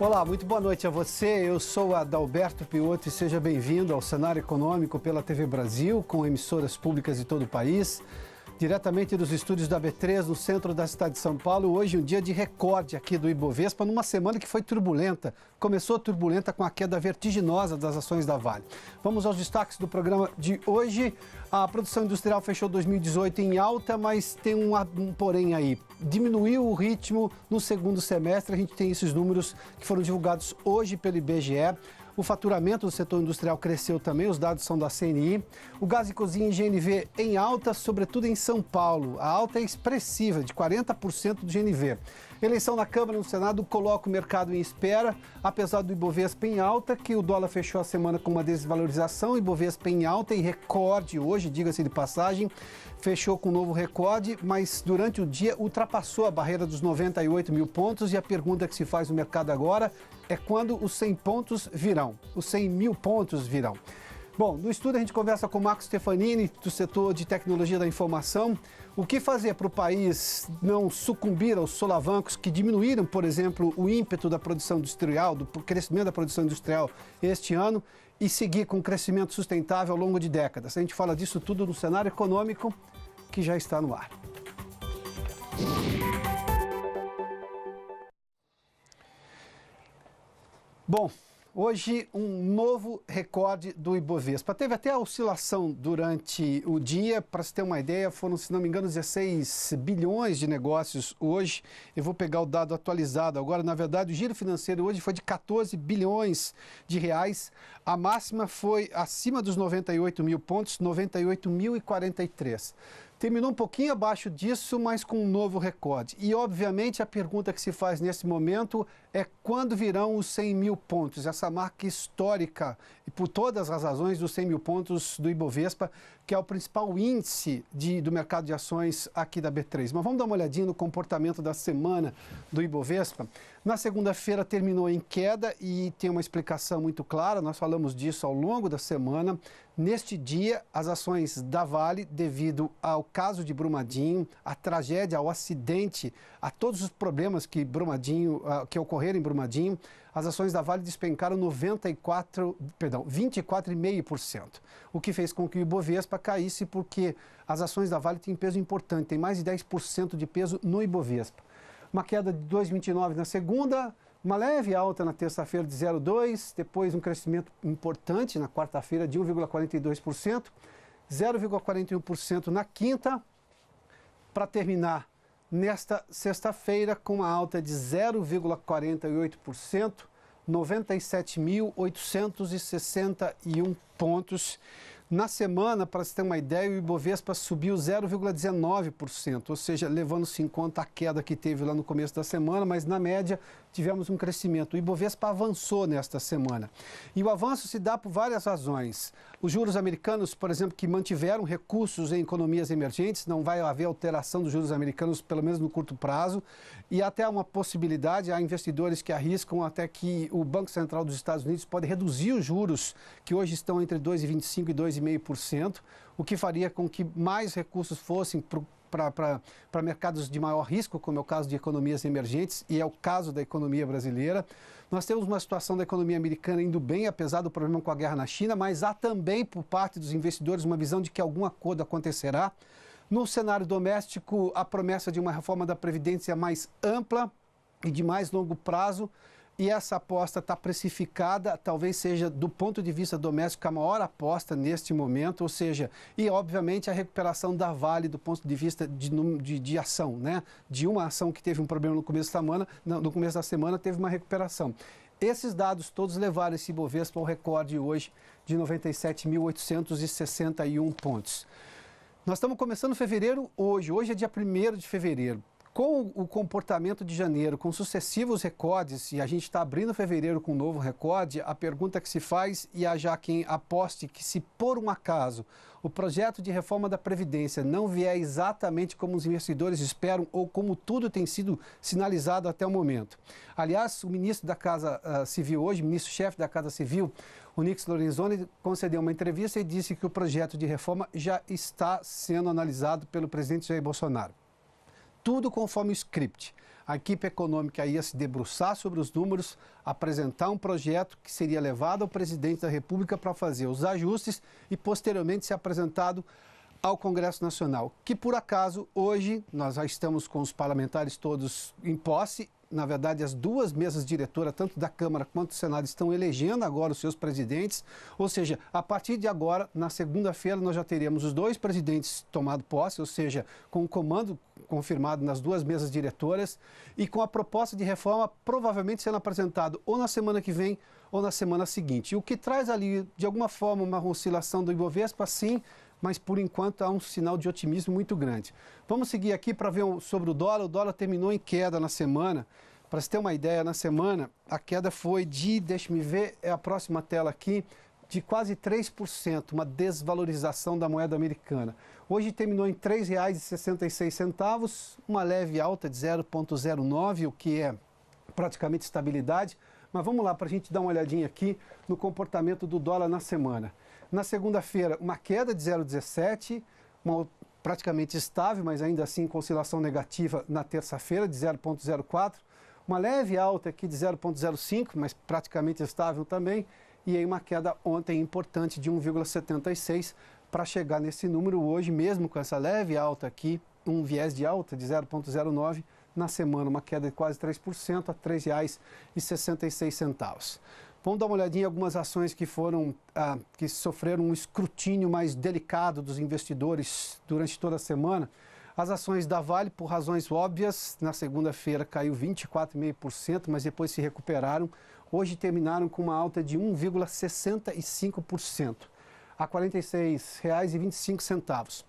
Olá, muito boa noite a você. Eu sou Adalberto Piotto e seja bem-vindo ao Cenário Econômico pela TV Brasil, com emissoras públicas de todo o país. Diretamente dos estúdios da B3, no centro da cidade de São Paulo, hoje um dia de recorde aqui do Ibovespa, numa semana que foi turbulenta. Começou turbulenta com a queda vertiginosa das ações da Vale. Vamos aos destaques do programa de hoje. A produção industrial fechou 2018 em alta, mas tem um porém aí. Diminuiu o ritmo no segundo semestre, a gente tem esses números que foram divulgados hoje pelo IBGE. O faturamento do setor industrial cresceu também, os dados são da CNI. O gás e cozinha em GNV em alta, sobretudo em São Paulo. A alta é expressiva, de 40% do GNV. Eleição na Câmara e no Senado coloca o mercado em espera, apesar do Ibovespa em alta, que o dólar fechou a semana com uma desvalorização. Ibovespa em alta e recorde hoje, diga-se de passagem, fechou com um novo recorde, mas durante o dia ultrapassou a barreira dos 98 mil pontos e a pergunta que se faz no mercado agora é quando os 100 pontos virão, os 100 mil pontos virão. Bom, no estudo a gente conversa com o Marco Stefanini, do setor de tecnologia da informação. O que fazer para o país não sucumbir aos solavancos que diminuíram, por exemplo, o ímpeto da produção industrial, do crescimento da produção industrial este ano e seguir com um crescimento sustentável ao longo de décadas? A gente fala disso tudo no Cenário Econômico, que já está no ar. Bom, hoje um novo recorde do Ibovespa. Teve até a oscilação durante o dia, para se ter uma ideia, foram, se não me engano, 16 bilhões de negócios hoje. Eu vou pegar o dado atualizado agora. Na verdade, o giro financeiro hoje foi de 14 bilhões de reais. A máxima foi acima dos 98 mil pontos, 98.043. Terminou um pouquinho abaixo disso, mas com um novo recorde. E, obviamente, a pergunta que se faz nesse momento é quando virão os 100 mil pontos, essa marca histórica, e por todas as razões, dos 100 mil pontos do Ibovespa, que é o principal índice do mercado de ações aqui da B3. Mas vamos dar uma olhadinha no comportamento da semana do Ibovespa. Na segunda-feira terminou em queda e tem uma explicação muito clara, nós falamos disso ao longo da semana. Neste dia, as ações da Vale, devido ao caso de Brumadinho, à tragédia, ao acidente, a todos os problemas que ocorreram em Brumadinho, as ações da Vale despencaram 24,5%. O que fez com que o Ibovespa caísse, porque as ações da Vale têm peso importante, tem mais de 10% de peso no Ibovespa. Uma queda de 2,29 na segunda, uma leve alta na terça-feira de 0,2%, depois um crescimento importante na quarta-feira de 1,42%, 0,41% na quinta, para terminar nesta sexta-feira com uma alta de 0,48%, 97.861 pontos. Na semana, para se ter uma ideia, o Ibovespa subiu 0,19%, ou seja, levando-se em conta a queda que teve lá no começo da semana, mas na média tivemos um crescimento. O Ibovespa avançou nesta semana. E o avanço se dá por várias razões. Os juros americanos, por exemplo, que mantiveram recursos em economias emergentes, não vai haver alteração dos juros americanos, pelo menos no curto prazo, e até uma possibilidade, há investidores que arriscam até que o Banco Central dos Estados Unidos pode reduzir os juros, que hoje estão entre 2,25% e 2,5%, o que faria com que mais recursos fossem para mercados de maior risco, como é o caso de economias emergentes, e é o caso da economia brasileira. Nós temos uma situação da economia americana indo bem, apesar do problema com a guerra na China, mas há também, por parte dos investidores, uma visão de que algum acordo acontecerá. No cenário doméstico, a promessa de uma reforma da Previdência mais ampla e de mais longo prazo, e essa aposta está precificada, talvez seja, do ponto de vista doméstico, a maior aposta neste momento, ou seja, e obviamente a recuperação da Vale do ponto de vista de ação, né? De uma ação que teve um problema no começo da semana, teve uma recuperação. Esses dados todos levaram esse Ibovespa ao recorde hoje de 97.861 pontos. Nós estamos começando fevereiro hoje é dia 1º de fevereiro. Com o comportamento de janeiro, com sucessivos recordes, e a gente está abrindo fevereiro com um novo recorde, a pergunta que se faz, e há já quem aposte que se por um acaso o projeto de reforma da Previdência não vier exatamente como os investidores esperam ou como tudo tem sido sinalizado até o momento. Aliás, o ministro da Casa Civil hoje, ministro-chefe da Casa Civil, o Onyx Lorenzoni, concedeu uma entrevista e disse que o projeto de reforma já está sendo analisado pelo presidente Jair Bolsonaro. Tudo conforme o script. A equipe econômica ia se debruçar sobre os números, apresentar um projeto que seria levado ao presidente da República para fazer os ajustes e posteriormente ser apresentado ao Congresso Nacional, que por acaso hoje nós já estamos com os parlamentares todos em posse. Na verdade, as duas mesas diretoras, tanto da Câmara quanto do Senado, estão elegendo agora os seus presidentes. Ou seja, a partir de agora, na segunda-feira, nós já teremos os dois presidentes tomado posse, ou seja, com o comando confirmado nas duas mesas diretoras e com a proposta de reforma provavelmente sendo apresentado ou na semana que vem ou na semana seguinte. O que traz ali, de alguma forma, uma oscilação do Ibovespa, sim, mas por enquanto há um sinal de otimismo muito grande. Vamos seguir aqui para ver sobre o dólar. O dólar terminou em queda na semana. Para você ter uma ideia, na semana a queda foi de, deixe-me ver, é a próxima tela aqui, de quase 3%, uma desvalorização da moeda americana. Hoje terminou em R$ 3,66, uma leve alta de 0,09, o que é praticamente estabilidade. Mas vamos lá para a gente dar uma olhadinha aqui no comportamento do dólar na semana. Na segunda-feira, uma queda de 0,17, praticamente estável, mas ainda assim com oscilação negativa na terça-feira de 0,04. Uma leve alta aqui de 0,05, mas praticamente estável também. E aí uma queda ontem importante de 1,76 para chegar nesse número hoje, mesmo com essa leve alta aqui, um viés de alta de 0,09 na semana, uma queda de quase 3% a R$ 3,66. Vamos dar uma olhadinha em algumas ações que que sofreram um escrutínio mais delicado dos investidores durante toda a semana. As ações da Vale, por razões óbvias, na segunda-feira caiu 24,5%, mas depois se recuperaram. Hoje terminaram com uma alta de 1,65%, a R$ 46,25.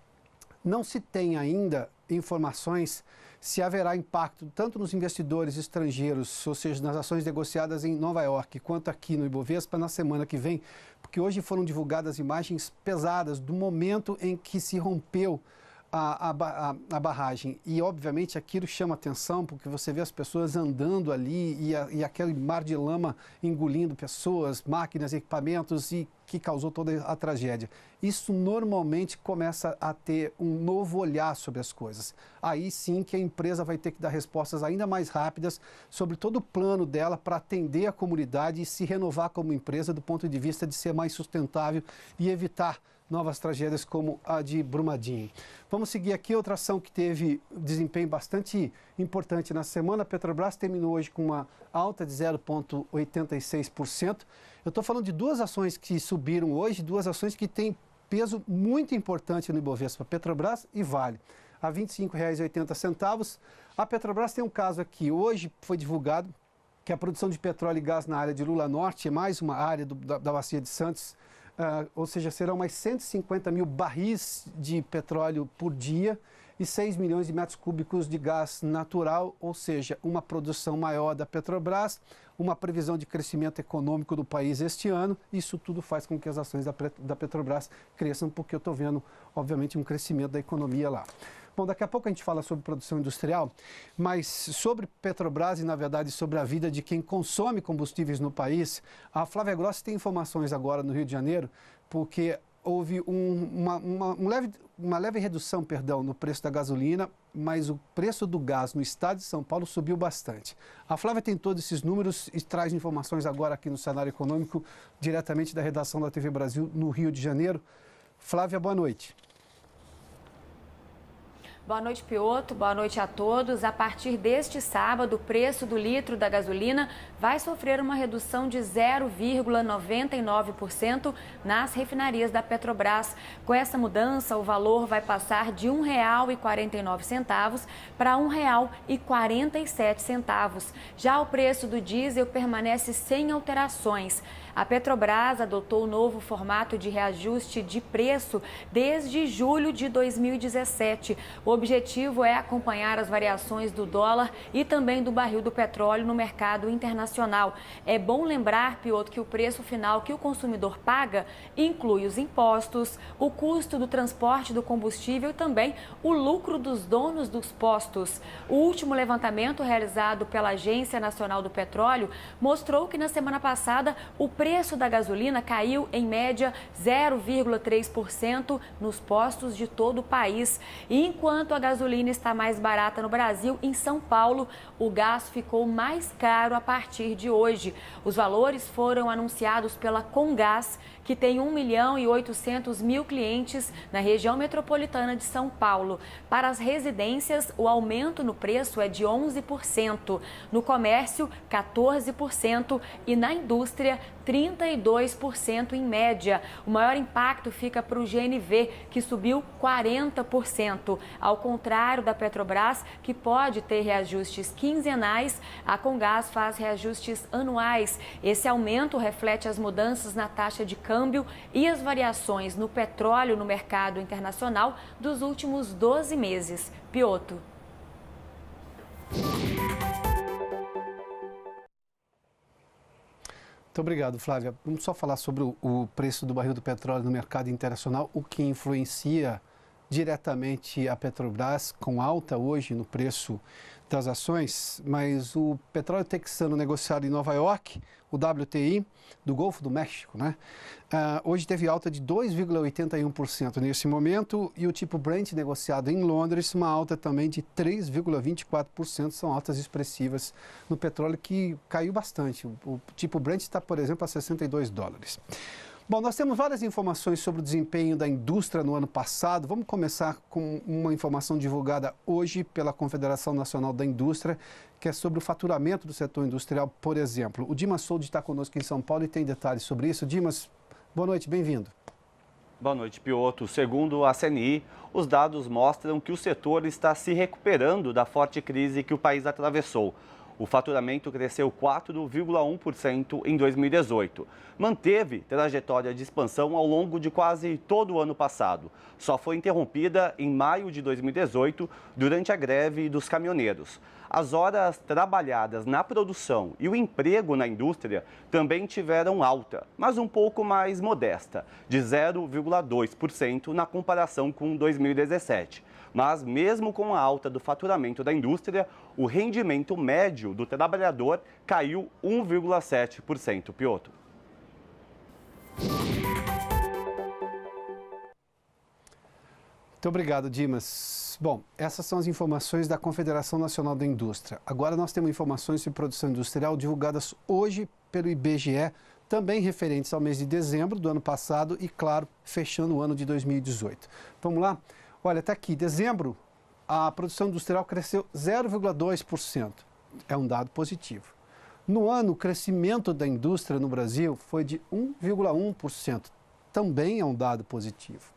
Não se tem ainda informações se haverá impacto tanto nos investidores estrangeiros, ou seja, nas ações negociadas em Nova York, quanto aqui no Ibovespa na semana que vem, porque hoje foram divulgadas imagens pesadas do momento em que se rompeu a barragem. E, obviamente, aquilo chama atenção, porque você vê as pessoas andando ali e aquele mar de lama engolindo pessoas, máquinas, equipamentos, e que causou toda a tragédia. Isso normalmente começa a ter um novo olhar sobre as coisas. Aí sim que a empresa vai ter que dar respostas ainda mais rápidas sobre todo o plano dela para atender a comunidade e se renovar como empresa do ponto de vista de ser mais sustentável e evitar novas tragédias como a de Brumadinho. Vamos seguir aqui outra ação que teve desempenho bastante importante na semana. A Petrobras terminou hoje com uma alta de 0,86%. Eu estou falando de duas ações que subiram hoje, duas ações que têm peso muito importante no Ibovespa, Petrobras e Vale, a R$ 25,80. A Petrobras tem um caso aqui, hoje foi divulgado que a produção de petróleo e gás na área de Lula Norte é mais uma área da Bacia de Santos, ou seja, serão mais 150 mil barris de petróleo por dia e 6 milhões de metros cúbicos de gás natural, ou seja, uma produção maior da Petrobras, uma previsão de crescimento econômico do país este ano. Isso tudo faz com que as ações da Petrobras cresçam, porque eu estou vendo, obviamente, um crescimento da economia lá. Bom, daqui a pouco a gente fala sobre produção industrial, mas sobre Petrobras e, na verdade, sobre a vida de quem consome combustíveis no país, a Flávia Grossi tem informações agora no Rio de Janeiro, porque houve uma leve redução, no preço da gasolina, mas o preço do gás no estado de São Paulo subiu bastante. A Flávia tem todos esses números e traz informações agora aqui no Cenário Econômico, diretamente da redação da TV Brasil no Rio de Janeiro. Flávia, boa noite. Boa noite, Pioto. Boa noite a todos. A partir deste sábado, o preço do litro da gasolina vai sofrer uma redução de 0,99% nas refinarias da Petrobras. Com essa mudança, o valor vai passar de R$ 1,49 para R$ 1,47. Já o preço do diesel permanece sem alterações. A Petrobras adotou o novo formato de reajuste de preço desde julho de 2017. O objetivo é acompanhar as variações do dólar e também do barril do petróleo no mercado internacional. É bom lembrar, Pioto, que o preço final que o consumidor paga inclui os impostos, o custo do transporte do combustível e também o lucro dos donos dos postos. O último levantamento realizado pela Agência Nacional do Petróleo mostrou que na semana passada o preço da gasolina caiu em média 0,3% nos postos de todo o país, enquanto enquanto a gasolina está mais barata no Brasil, em São Paulo, o gás ficou mais caro a partir de hoje. Os valores foram anunciados pela Comgás, que tem 1.800.000 clientes na região metropolitana de São Paulo. Para as residências, o aumento no preço é de 11%, no comércio, 14% e na indústria, 32% em média. O maior impacto fica para o GNV, que subiu 40%. Ao contrário da Petrobras, que pode ter reajustes quinzenais, a Comgás faz reajustes anuais. Esse aumento reflete as mudanças na taxa de câmbio e as variações no petróleo no mercado internacional dos últimos 12 meses. Piotr. Muito obrigado, Flávia. Vamos só falar sobre o preço do barril do petróleo no mercado internacional, o que influencia diretamente a Petrobras, com alta hoje no preço das ações, mas o petróleo texano negociado em Nova York, o WTI, do Golfo do México, né? Hoje teve alta de 2,81% nesse momento, e o tipo Brent negociado em Londres, uma alta também de 3,24%, são altas expressivas no petróleo, que caiu bastante. O tipo Brent está, por exemplo, a $62. Bom, nós temos várias informações sobre o desempenho da indústria no ano passado. Vamos começar com uma informação divulgada hoje pela Confederação Nacional da Indústria, que é sobre o faturamento do setor industrial, por exemplo. O Dimas Soldi está conosco em São Paulo e tem detalhes sobre isso. Dimas, boa noite, bem-vindo. Boa noite, Piotr. Segundo a CNI, os dados mostram que o setor está se recuperando da forte crise que o país atravessou. O faturamento cresceu 4,1% em 2018. Manteve trajetória de expansão ao longo de quase todo o ano passado. Só foi interrompida em maio de 2018, durante a greve dos caminhoneiros. As horas trabalhadas na produção e o emprego na indústria também tiveram alta, mas um pouco mais modesta, de 0,2% na comparação com 2017. Mas, mesmo com a alta do faturamento da indústria, o rendimento médio do trabalhador caiu 1,7%. Piotr. Muito obrigado, Dimas. Bom, essas são as informações da Confederação Nacional da Indústria. Agora nós temos informações de produção industrial divulgadas hoje pelo IBGE, também referentes ao mês de dezembro do ano passado e, claro, fechando o ano de 2018. Vamos lá? Olha, está aqui, dezembro, a produção industrial cresceu 0,2%. É um dado positivo. No ano, o crescimento da indústria no Brasil foi de 1,1%. Também é um dado positivo.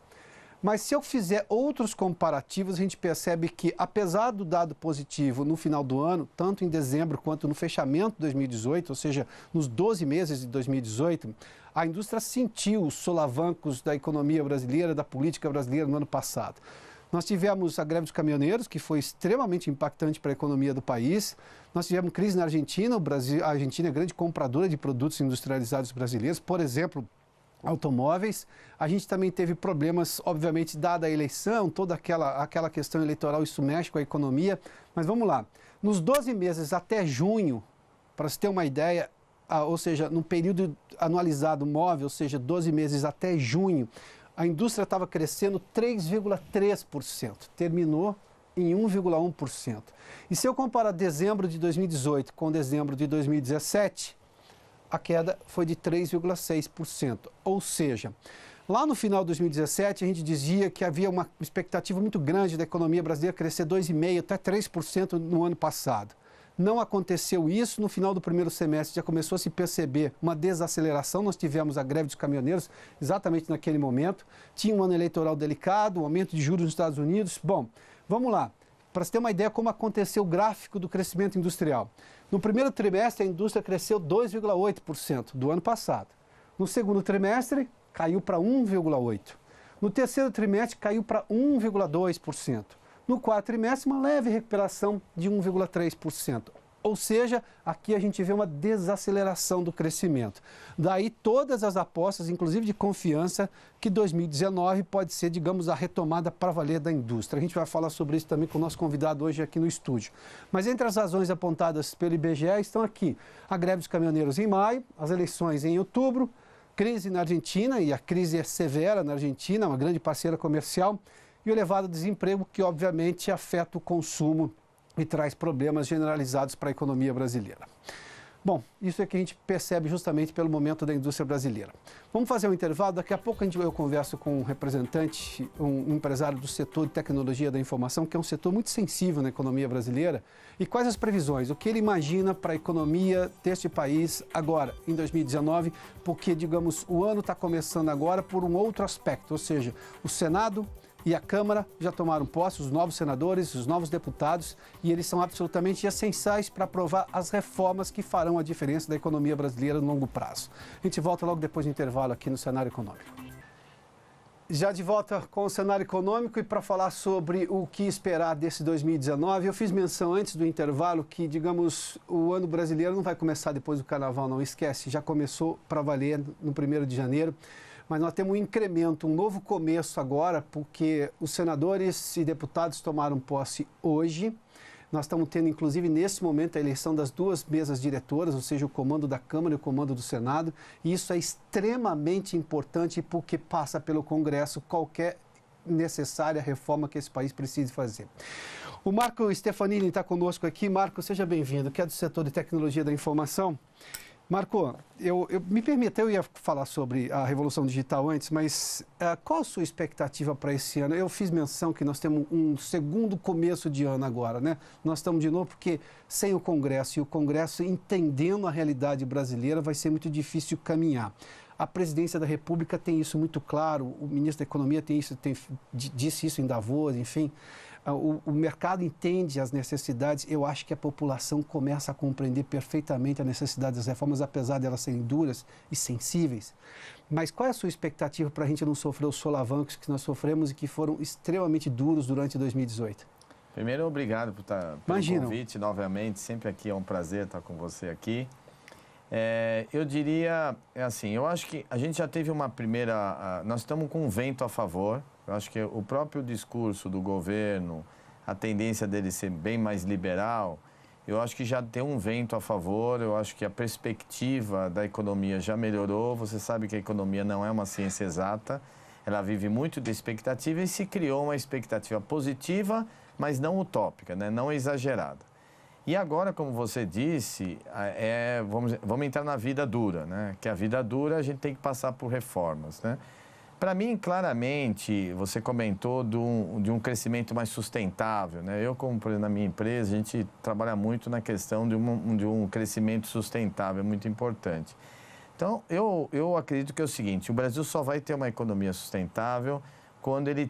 Mas se eu fizer outros comparativos, a gente percebe que, apesar do dado positivo no final do ano, tanto em dezembro quanto no fechamento de 2018, ou seja, nos 12 meses de 2018, a indústria sentiu os solavancos da economia brasileira, da política brasileira no ano passado. Nós tivemos a greve dos caminhoneiros, que foi extremamente impactante para a economia do país. Nós tivemos crise na Argentina, a Argentina é grande compradora de produtos industrializados brasileiros, por exemplo, automóveis. A gente também teve problemas, obviamente, dada a eleição, toda aquela questão eleitoral, isso mexe com a economia. Mas vamos lá, nos 12 meses até junho, para se ter uma ideia, ou seja, no período anualizado móvel, ou seja, 12 meses até junho, a indústria estava crescendo 3,3%, terminou em 1,1%. E se eu comparar dezembro de 2018 com dezembro de 2017, a queda foi de 3,6%. Ou seja, lá no final de 2017, a gente dizia que havia uma expectativa muito grande da economia brasileira crescer 2,5% até 3% no ano passado. Não aconteceu isso. No final do primeiro semestre já começou a se perceber uma desaceleração. Nós tivemos a greve dos caminhoneiros exatamente naquele momento. Tinha um ano eleitoral delicado, um aumento de juros nos Estados Unidos. Bom, vamos lá. Para você ter uma ideia como aconteceu o gráfico do crescimento industrial. No primeiro trimestre, a indústria cresceu 2,8% do ano passado. No segundo trimestre, caiu para 1,8%. No terceiro trimestre, caiu para 1,2%. No quarto trimestre, uma leve recuperação de 1,3%. Ou seja, aqui a gente vê uma desaceleração do crescimento. Daí todas as apostas, inclusive de confiança, que 2019 pode ser, digamos, a retomada para valer da indústria. A gente vai falar sobre isso também com o nosso convidado hoje aqui no estúdio. Mas entre as razões apontadas pelo IBGE estão aqui a greve dos caminhoneiros em maio, as eleições em outubro, crise na Argentina, e a crise é severa na Argentina, uma grande parceira comercial, e o elevado desemprego, que obviamente afeta o consumo e traz problemas generalizados para a economia brasileira. Bom, isso é que a gente percebe justamente pelo momento da indústria brasileira. Vamos fazer um intervalo, daqui a pouco eu converso com um representante, um empresário do setor de tecnologia da informação, que é um setor muito sensível na economia brasileira, e quais as previsões, o que ele imagina para a economia deste país agora, em 2019, porque, digamos, o ano está começando agora por um outro aspecto, ou seja, o Senado e a Câmara já tomaram posse, os novos senadores, os novos deputados, e eles são absolutamente essenciais para aprovar as reformas que farão a diferença da economia brasileira no longo prazo. A gente volta logo depois do intervalo aqui no Cenário Econômico. Já de volta com o Cenário Econômico e para falar sobre o que esperar desse 2019, eu fiz menção antes do intervalo que, digamos, o ano brasileiro não vai começar depois do Carnaval, não esquece, já começou para valer no 1º de janeiro. Mas nós temos um incremento, um novo começo agora, porque os senadores e deputados tomaram posse hoje. Nós estamos tendo, inclusive, nesse momento, a eleição das 2 mesas diretoras, ou seja, o comando da Câmara e o comando do Senado. E isso é extremamente importante porque passa pelo Congresso qualquer necessária reforma que esse país precise fazer. O Marco Stefanini está conosco aqui. Marco, seja bem-vindo, que é do setor de tecnologia da informação. Marco, me permita, eu ia falar sobre a Revolução Digital antes, mas qual a sua expectativa para esse ano? Eu fiz menção que nós temos um segundo começo de ano agora, né? Nós estamos de novo porque sem o Congresso, e o Congresso entendendo a realidade brasileira, vai ser muito difícil caminhar. A Presidência da República tem isso muito claro, o Ministro da Economia disse isso em Davos, enfim. O mercado entende as necessidades, eu acho que a população começa a compreender perfeitamente a necessidade das reformas, apesar de elas serem duras e sensíveis. Mas qual é a sua expectativa para a gente não sofrer os solavancos que nós sofremos e que foram extremamente duros durante 2018? Primeiro, obrigado pelo convite novamente, sempre aqui é um prazer estar com você aqui. Eu diria, assim, eu acho que a gente já teve uma primeira... Nós estamos com um vento a favor. Eu acho que o próprio discurso do governo, a tendência dele ser bem mais liberal, eu acho que já tem um vento a favor, eu acho que a perspectiva da economia já melhorou. Você sabe que a economia não é uma ciência exata, ela vive muito de expectativa e se criou uma expectativa positiva, mas não utópica, né? Não exagerada. E agora, como você disse, vamos entrar na vida dura, né? Que a vida dura a gente tem que passar por reformas, né? Para mim, claramente, você comentou de um crescimento mais sustentável, né? Eu, como por exemplo, na minha empresa, a gente trabalha muito na questão de um crescimento sustentável, é muito importante. Então, eu acredito que é o seguinte, o Brasil só vai ter uma economia sustentável quando ele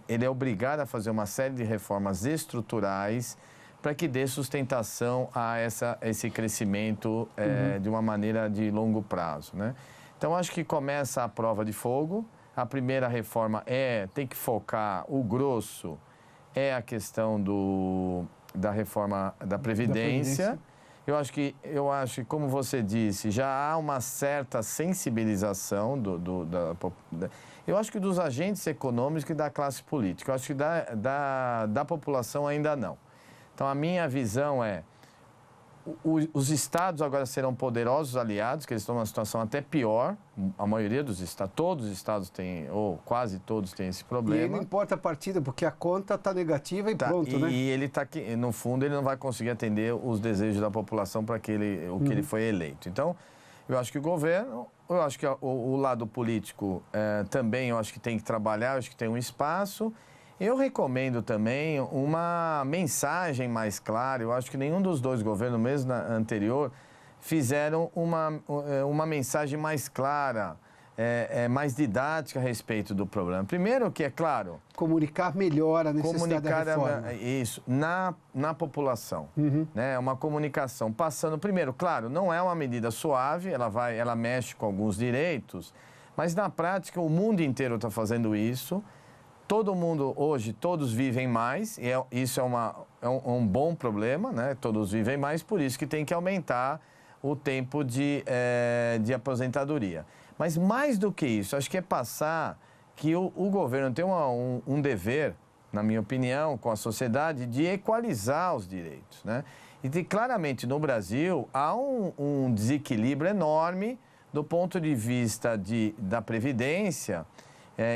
é obrigado a fazer uma série de reformas estruturais para que dê sustentação a esse crescimento de uma maneira de longo prazo, né? Então, acho que começa a prova de fogo. A primeira reforma tem que focar, o grosso é a questão da reforma da Previdência. Eu acho que, como você disse, já há uma certa sensibilização eu acho que dos agentes econômicos e da classe política. Eu acho que da população ainda não. Então, a minha visão é os estados agora serão poderosos aliados, que eles estão numa situação até pior. A maioria dos estados, todos os estados têm, ou quase todos têm esse problema. E não importa a partida, porque a conta está negativa e pronto, né? E ele está aqui, no fundo, ele não vai conseguir atender os desejos da população para que ele foi eleito. Então, eu acho que o governo, eu acho que o lado político também, eu acho que tem que trabalhar, eu acho que tem um espaço. Eu recomendo também uma mensagem mais clara. Eu acho que nenhum dos dois governos, mesmo anterior, fizeram uma mensagem mais clara, mais didática a respeito do problema. Primeiro que, é claro... Comunicar melhor a necessidade da reforma. Isso, na população. Né? Uma comunicação passando... Primeiro, claro, não é uma medida suave, ela mexe com alguns direitos, mas na prática o mundo inteiro está fazendo isso. Todo mundo, hoje, todos vivem mais, e isso é um bom problema, né? Todos vivem mais, por isso que tem que aumentar o tempo de aposentadoria. Mas mais do que isso, acho que é passar que o governo tem um dever, na minha opinião, com a sociedade, de equalizar os direitos, né? E claramente no Brasil há um desequilíbrio enorme do ponto de vista da Previdência.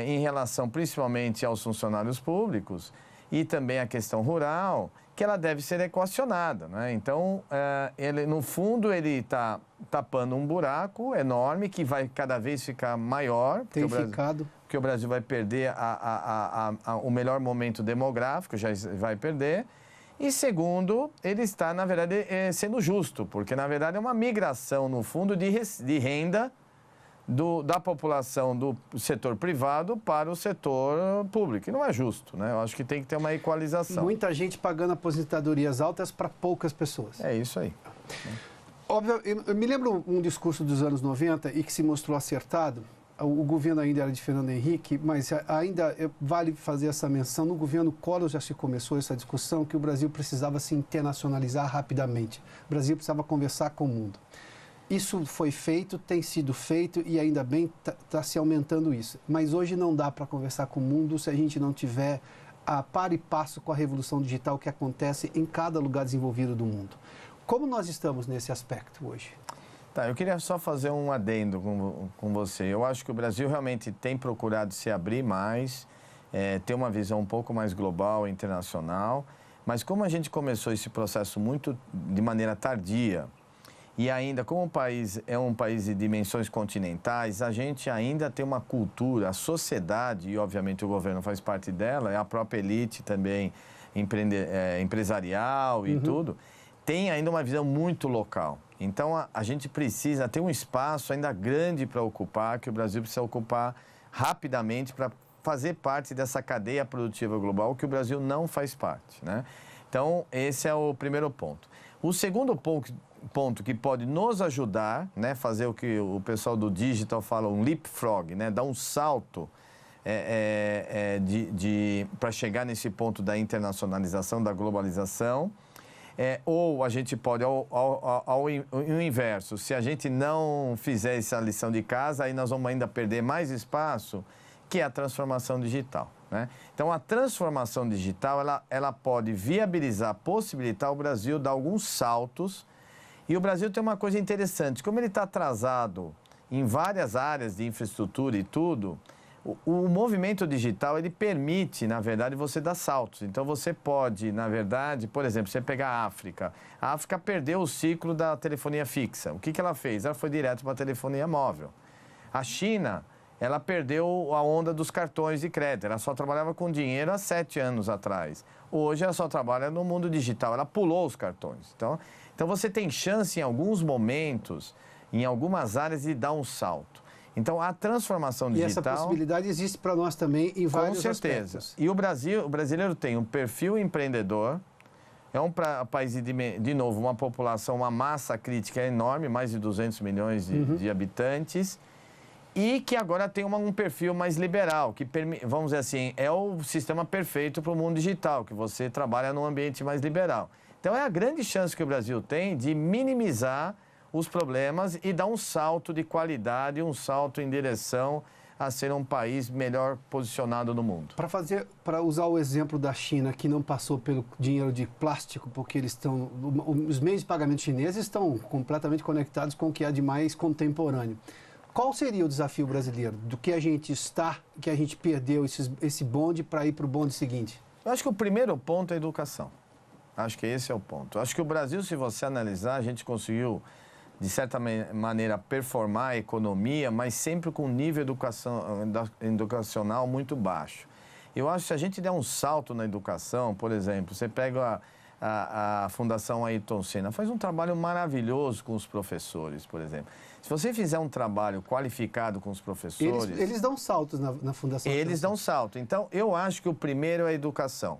em relação principalmente aos funcionários públicos e também a questão rural, que ela deve ser equacionada, né? Então, no fundo, ele está tapando um buraco enorme que vai cada vez ficar maior. Tem ficado. Porque o Brasil vai perder o melhor momento demográfico, já vai perder. E segundo, ele está, na verdade, sendo justo, porque, na verdade, é uma migração, no fundo, de renda da população do setor privado para o setor público. E não é justo, né? Eu acho que tem que ter uma equalização. Muita gente pagando aposentadorias altas para poucas pessoas. É isso aí. Óbvio, eu me lembro um discurso dos anos 90 e que se mostrou acertado. O governo ainda era de Fernando Henrique, mas ainda vale fazer essa menção. No governo Collor já se começou essa discussão que o Brasil precisava se internacionalizar rapidamente. O Brasil precisava conversar com o mundo. Isso foi feito, tem sido feito e ainda bem está se aumentando isso. Mas hoje não dá para conversar com o mundo se a gente não tiver a par e passo com a revolução digital que acontece em cada lugar desenvolvido do mundo. Como nós estamos nesse aspecto hoje? Tá, eu queria só fazer um adendo com você. Eu acho que o Brasil realmente tem procurado se abrir mais, ter uma visão um pouco mais global e internacional, mas como a gente começou esse processo muito de maneira tardia, e ainda, como o país é um país de dimensões continentais, a gente ainda tem uma cultura, a sociedade, e obviamente o governo faz parte dela, é a própria elite também empresarial e tudo, tem ainda uma visão muito local. Então, a gente precisa ter um espaço ainda grande para ocupar, que o Brasil precisa ocupar rapidamente para fazer parte dessa cadeia produtiva global, que o Brasil não faz parte, né? Então, esse é o primeiro ponto. O segundo ponto que pode nos ajudar, né, fazer o que o pessoal do digital fala, um leapfrog, né, dar um salto para chegar nesse ponto da internacionalização, da globalização, ou a gente pode, ao inverso, se a gente não fizer essa lição de casa, aí nós vamos ainda perder mais espaço, que é a transformação digital, né? Então, a transformação digital, ela pode viabilizar, possibilitar o Brasil dar alguns saltos. E o Brasil tem uma coisa interessante, como ele está atrasado em várias áreas de infraestrutura e tudo, o movimento digital, ele permite, na verdade, você dar saltos. Então, você pode, na verdade, por exemplo, você pegar a África. A África perdeu o ciclo da telefonia fixa. O que ela fez? Ela foi direto para a telefonia móvel. A China, ela perdeu a onda dos cartões de crédito. Ela só trabalhava com dinheiro há 7 anos atrás. Hoje, ela só trabalha no mundo digital. Ela pulou os cartões. Então, você tem chance, em alguns momentos, em algumas áreas, de dar um salto. Então, a transformação digital... E essa possibilidade existe para nós também em vários aspectos. Com certeza. E o brasileiro tem um perfil empreendedor, é um país, de novo, uma população, uma massa crítica enorme, mais de 200 milhões de habitantes, e que agora tem um perfil mais liberal, que, vamos dizer assim, é o sistema perfeito para o mundo digital, que você trabalha num ambiente mais liberal. Então, é a grande chance que o Brasil tem de minimizar os problemas e dar um salto de qualidade, um salto em direção a ser um país melhor posicionado no mundo. Para usar o exemplo da China, que não passou pelo dinheiro de plástico, porque os meios de pagamento chineses estão completamente conectados com o que há de mais contemporâneo. Qual seria o desafio brasileiro? Do que a gente perdeu esse bonde para ir para o bonde seguinte? Eu acho que o primeiro ponto é a educação. Acho que esse é o ponto. Acho que o Brasil, se você analisar, a gente conseguiu, de certa maneira, performar a economia, mas sempre com um nível educacional muito baixo. Eu acho que se a gente der um salto na educação, por exemplo, você pega a Fundação Ayrton Senna, faz um trabalho maravilhoso com os professores, por exemplo. Se você fizer um trabalho qualificado com os professores... Eles dão saltos na Fundação Ayrton Senna. Eles dão salto. Então, eu acho que o primeiro é a educação.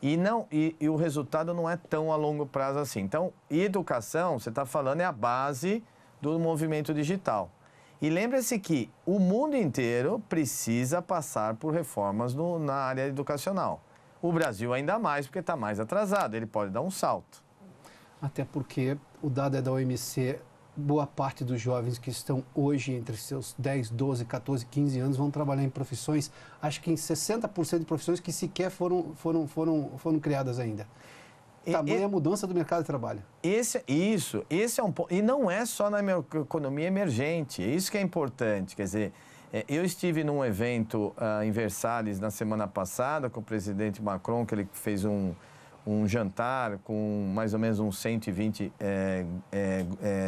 E o resultado não é tão a longo prazo assim. Então, educação, você está falando, é a base do movimento digital. E lembre-se que o mundo inteiro precisa passar por reformas na área educacional. O Brasil ainda mais, porque está mais atrasado, ele pode dar um salto. Até porque o dado é da OMC, boa parte dos jovens que estão hoje entre seus 10, 12, 14, 15 anos vão trabalhar em profissões, acho que em 60% de profissões que sequer foram criadas ainda. Tamanha mudança do mercado de trabalho. Esse é um ponto. E não é só na economia emergente, é isso que é importante. Quer dizer, Eu estive num evento em Versalhes na semana passada com o presidente Macron, que ele fez um jantar com mais ou menos uns 120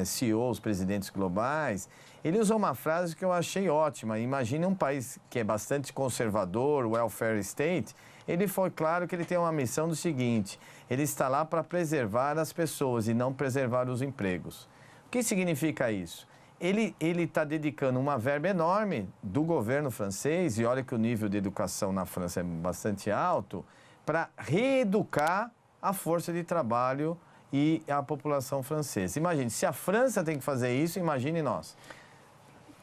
CEOs, presidentes globais. Ele usou uma frase que eu achei ótima. Imagine um país que é bastante conservador, welfare state. Ele foi claro que ele tem uma missão do seguinte: ele está lá para preservar as pessoas e não preservar os empregos. O que significa isso? Ele está dedicando uma verba enorme do governo francês, e olha que o nível de educação na França é bastante alto, para reeducar a força de trabalho e a população francesa. Imagine, se a França tem que fazer isso, imagine nós.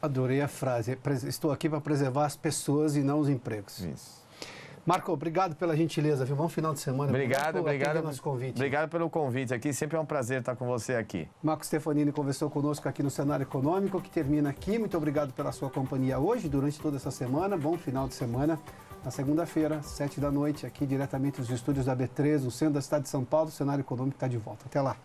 Adorei a frase. Estou aqui para preservar as pessoas e não os empregos. Isso. Marco, obrigado pela gentileza, viu? Bom final de semana. Obrigado pelo convite aqui. Sempre é um prazer estar com você aqui. Marco Stefanini conversou conosco aqui no Cenário Econômico, que termina aqui. Muito obrigado pela sua companhia hoje, durante toda essa semana. Bom final de semana. Na segunda-feira, 7 da noite, aqui diretamente dos estúdios da B3, no centro da cidade de São Paulo, o Cenário Econômico está de volta. Até lá.